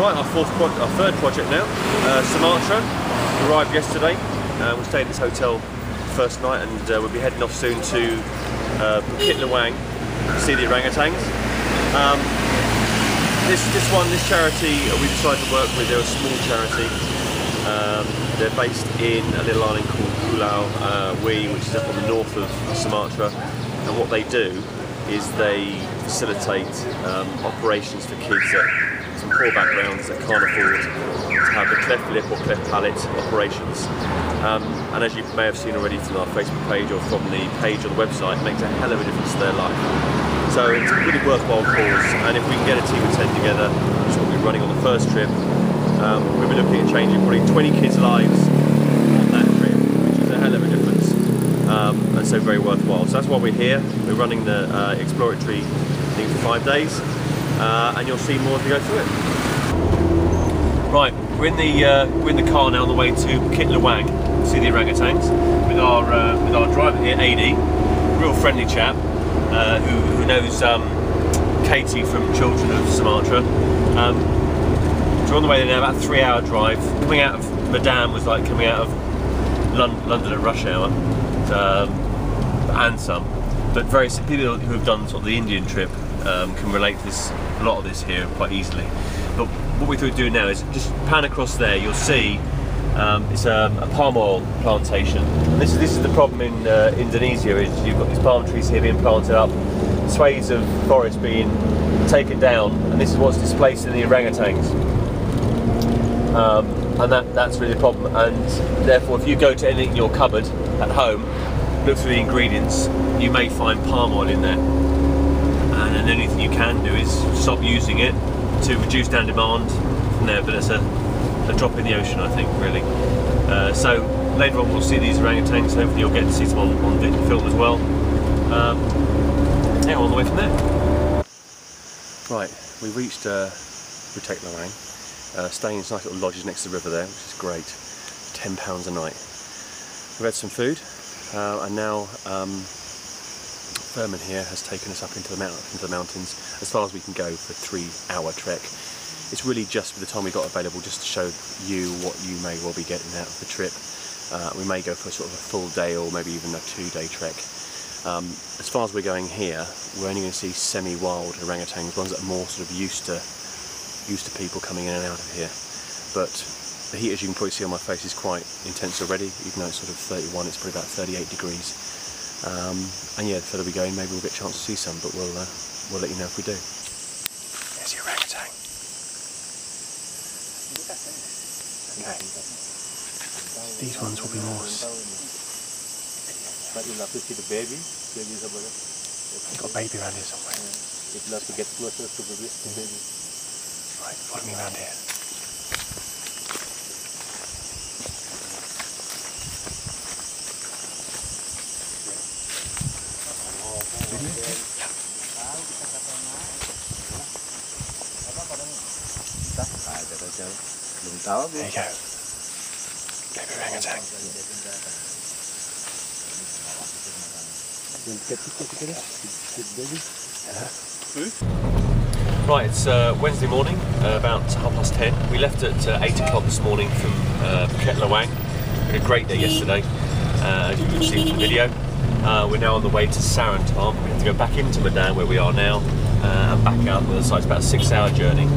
Right, our third project now, Sumatra. Arrived yesterday. We stayed at this hotel first night, and we'll be heading off soon to Bukit Lawang to see the orangutans. This charity we decided to work with. They're a small charity. They're based in a little island called Pulau Wai, which is up on the north of Sumatra. And what they do is they facilitate operations for kids from poor backgrounds that can't afford to have the cleft lip or cleft palate operations. And as you may have seen already from our Facebook page or from the page on the website, it makes a hell of a difference to their life. So it's a really worthwhile cause, and if we can get a team of 10 together, which is what we're running on the first trip, we'll be looking at changing probably 20 kids' lives on that trip, which is a hell of a difference, and so very worthwhile. So that's why we're here. We're running the exploratory thing for 5 days, and you'll see more as we go through it. Right, we're in the car now on the way to Bukit Lawang to see the orangutans with our driver here, AD, real friendly chap who knows Katie from Children of Sumatra. We're on the way there now, about a 3-hour drive. Coming out of Medan was like coming out of London at rush hour, and some. But people who have done sort of the Indian trip can relate to a lot of this here quite easily. But what we're doing now is just pan across there. You'll see it's a palm oil plantation. And this is the problem in Indonesia, is you've got these palm trees here being planted up, swathes of forest being taken down, and this is what's displacing the orangutans. And that's really the problem. And therefore, if you go to anything in your cupboard at home, look through the ingredients, you may find palm oil in there. And then anything you can do is stop using it to reduce down demand from there. But it's a drop in the ocean, I think, really. So later on we'll see these orangutans. Hopefully you'll get to see some on film as well. Yeah, all the way from there. Right, we reached Bukit Lawang, staying in some nice little lodges next to the river there, which is great. £10 a night. We've had some food, and now Furman here has taken us up into the mountains as far as we can go for a 3-hour trek. It's really just for the time we got available, just to show you what you may well be getting out of the trip. We may go for sort of a full day or maybe even a 2-day trek. As far as we're going here, we're only going to see semi-wild orangutans, ones that are more sort of used to people coming in and out of here. But the heat, as you can probably see on my face, is quite intense already. Even though it's sort of 31, it's probably about 38 degrees. And yeah, the further we go in, maybe we'll get a chance to see some, but we'll let you know if we do. There's the orangutan. Okay. These ones will be more. But you'll have to see the baby. Babies are better. Got a baby around here somewhere. If you'll have to get closer to the baby. Right, follow me around here. There you go. Baby orangutan. Right, it's Wednesday morning, about 10:30. We left at 8 o'clock this morning from Bukit Lawang. We had a great day yesterday, as you can see from the video. We're now on the way to Sarantam. We have to go back into Medan, where we are now, and back out the other side. It's about a 6-hour journey.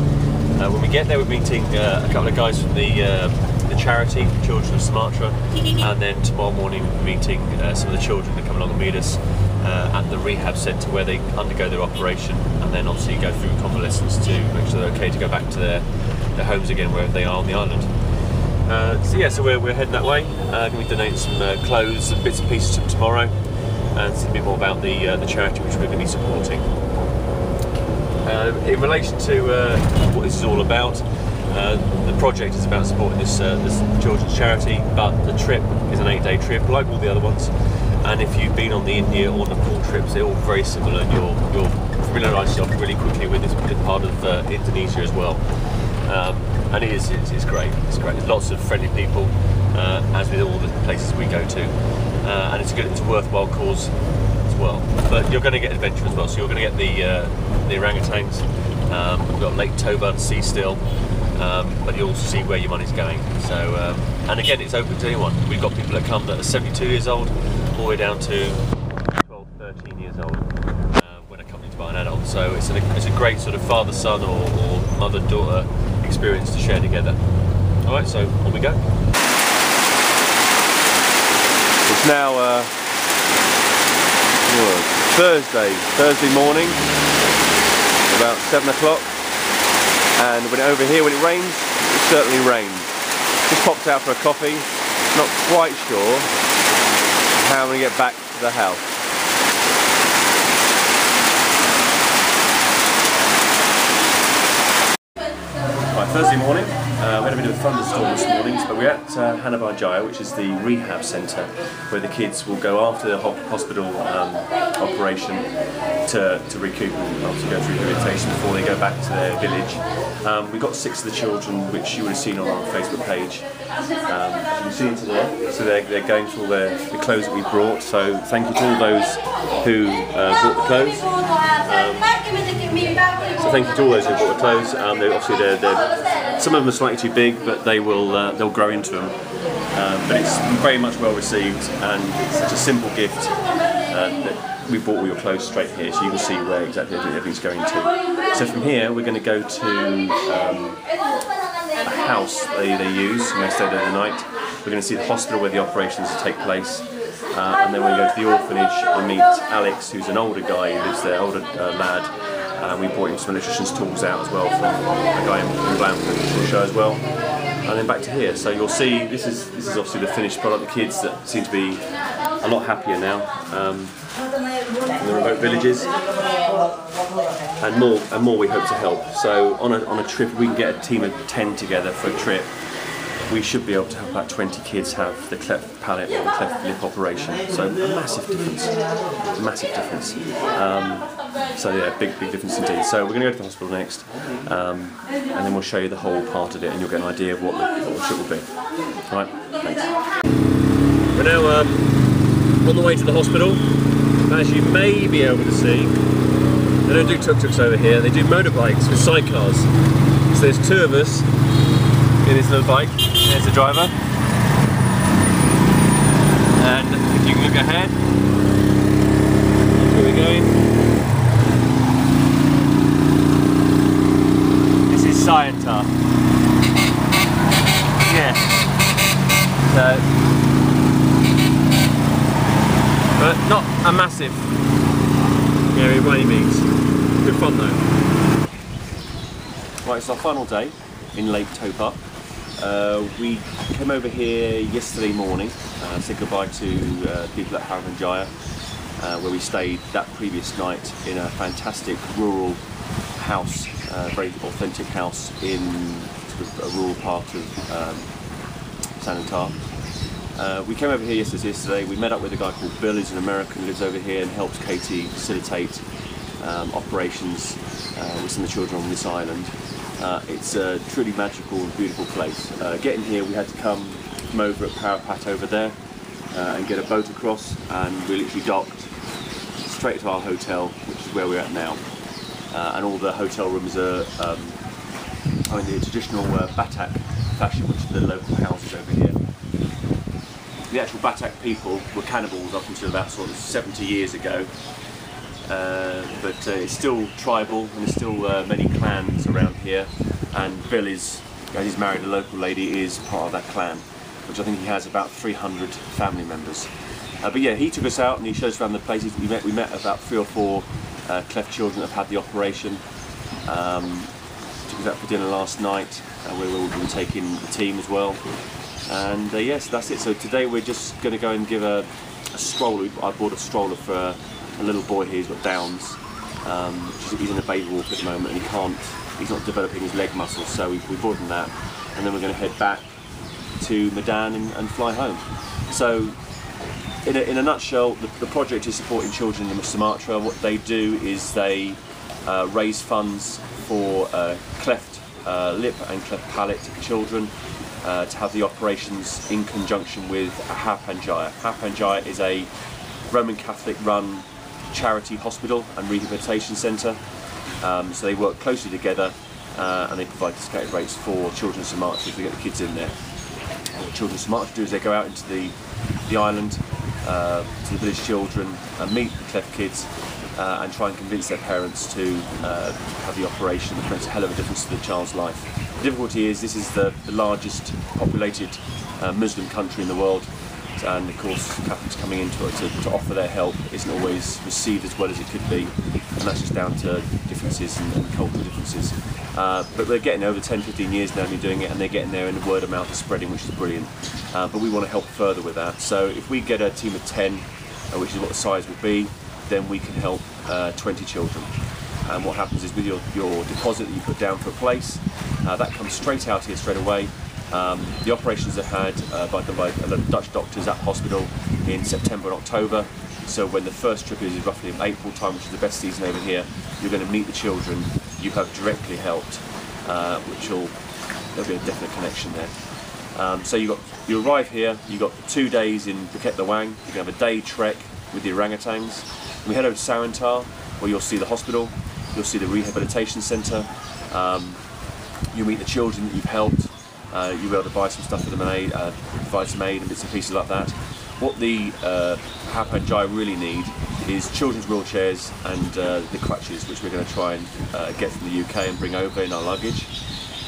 When we get there, we're meeting a couple of guys from the charity, Children of Sumatra, and then tomorrow morning we're meeting some of the children that come along and meet us at the rehab centre where they undergo their operation, and then obviously go through convalescence to make sure they're okay to go back to their homes again wherever they are on the island. So we're heading that way. Going to be donating some clothes and bits and pieces to them tomorrow, and see a bit more about the charity which we're going to be supporting. In relation to what this is all about, the project is about supporting this children's charity, but the trip is an 8-day trip like all the other ones. And if you've been on the India or Nepal trips, they're all very similar, and you'll familiarise yourself really quickly with this part of Indonesia as well. And it's great. It's great. There's lots of friendly people, as with all the places we go to, and it's a worthwhile cause as well. But you're going to get adventure as well. So you're going to get the orangutans. We've got Lake Toba to see still. but you'll also see where your money's going. So, and again, it's open to anyone. We've got people that come that are 72 years old, all the way down to 12, 13 years old, when accompanied by an adult. So it's a great sort of father-son or mother-daughter experience to share together. All right, so on we go. It's now Thursday morning, about 7 o'clock, and when it rains, it certainly rains. Just popped out for a coffee, not quite sure how I'm going to get back to the house. Right, Thursday morning, we had a bit of a thunderstorm this morning, but we're at Hanabajaya, which is the rehab centre where the kids will go after the hospital operation to recoup and obviously go through rehabilitation before they go back to their village. We got 6 of the children, which you would have seen on our Facebook page. As you can see into there, so they're going through the clothes that we brought. So thank you to all those who bought the clothes. So thank you to all those who bought the clothes. Some of them are slightly too big, but they'll grow into them. But it's very much well received, and it's such a simple gift that we bought all your clothes straight here, so you can see where exactly everything's going to. So from here, we're going to go to a house they use when they stay there the night. We're going to see the hospital where the operations take place, and then we're going to go to the orphanage and meet Alex, who's an older guy who lives there, older lad. We brought him some electrician's tools out as well from a guy in Blanford, which we'll show as well. And then back to here. So you'll see this is obviously the finished product. The kids that seem to be a lot happier now in the remote villages, and more we hope to help. So on a trip, if we can get a team of 10 together for a trip, we should be able to help about 20 kids have the cleft palate or the cleft lip operation. So a massive difference, so yeah, big difference indeed. So we're going to go to the hospital next, and then we'll show you the whole part of it, and you'll get an idea of what the trip will be. All right, thanks. We're now on the way to the hospital. As you may be able to see, they don't do tuk-tuks over here. They do motorbikes with sidecars. So there's 2 of us in this little bike. There's the driver, and if you can look ahead, where we're going. This is Sumatra. Yeah. So, but not a massive area by any means. Good fun though. Right, it's our final day in Lake Topa. We came over here yesterday morning, said goodbye to people at Hanabajaya, where we stayed that previous night in a fantastic rural house, very authentic house in sort of a rural part of Sumatra. We came over here yesterday. We met up with a guy called Bill, who's an American who lives over here and helps Katie facilitate operations with some of the children on this island. It's a truly magical and beautiful place. Getting here, we had to come from over at Palate over there and get a boat across, and we literally docked straight to our hotel, which is where we're at now. And all the hotel rooms are in the traditional Batak fashion, which are the local houses over here. The actual Batak people were cannibals up until about sort of 70 years ago. But it's still tribal, and there's still many clans around here, and Bill is, as he's married a local lady, is part of that clan, which I think he has about 300 family members. But yeah, he took us out and he showed us around the places. We met about 3 or 4 cleft children that have had the operation. Took us out for dinner last night, where we will be taking the team as well. And yes, that's it. So today we're just going to go and give a stroller. I bought a stroller for a little boy here who's got Downs. He's in a baby walk at the moment, and he's not developing his leg muscles, so we bought him that. And then we're going to head back to Medan and fly home. So in a nutshell, the project is supporting children in Sumatra. What they do is they raise funds for cleft lip and cleft palate children to have the operations in conjunction with Hanabajaya. Hanabajaya is a Roman Catholic run charity hospital and rehabilitation centre. So they work closely together and they provide discounted rates for children in Sumatra if we get the kids in there. What children in Sumatra do is they go out into the island, to the village children, and meet the Cleft kids, and try and convince their parents to have the operation, which makes a hell of a difference to the child's life. The difficulty is this is the largest populated Muslim country in the world, and of course Catholics coming into it to offer their help isn't always received as well as it could be, and that's just down to differences and cultural differences. But they're getting there over 10-15 years now, doing it, and they're getting there, and the word of mouth is spreading, which is brilliant. But we want to help further with that. So if we get a team of 10, which is what the size will be, then we can help 20 children. And what happens is with your deposit that you put down for a place, that comes straight out here straight away. The operations are had by Dutch doctors at hospital in September and October. So when the first trip is roughly in April time, which is the best season over here, you're going to meet the children you have directly helped, there'll be a definite connection there. So you arrive here, you've got 2 days in Bukit Lawang, you can have a day trek with the orangutans. We head over to Sumatra, where you'll see the hospital, you'll see the rehabilitation centre, you'll meet the children that you've helped, you'll be able to buy some stuff for them, provide some aid and bits and pieces like that. What the Hapanjai really need is children's wheelchairs and the crutches, which we're going to try and get from the UK and bring over in our luggage.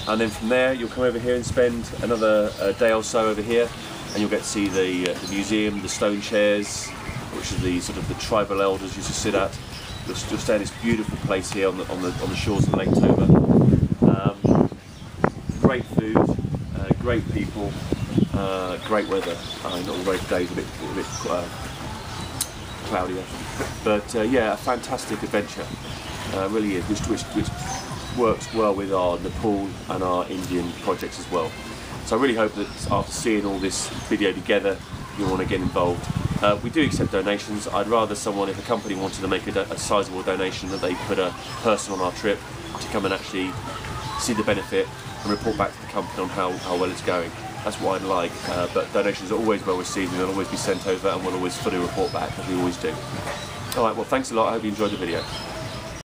And then from there you'll come over here and spend another day or so over here, and you'll get to see the museum, the stone chairs, which are the sort of the tribal elders used to sit at. You'll stay in this beautiful place here on the shores of Lake Toba. Great food, great people, great weather. I mean, although today's a bit cloudier, but yeah, a fantastic adventure. Really is, which works well with our Nepal and our Indian projects as well. So I really hope that after seeing all this video together, you'll want to get involved. We do accept donations. I'd rather if a company wanted to make a sizable donation, that they put a person on our trip to come and actually see the benefit and report back to the company on how well it's going. That's what I'd like, but donations are always well received, and they'll always be sent over, and we'll always fully report back, as we always do. Alright, well thanks a lot, I hope you enjoyed the video.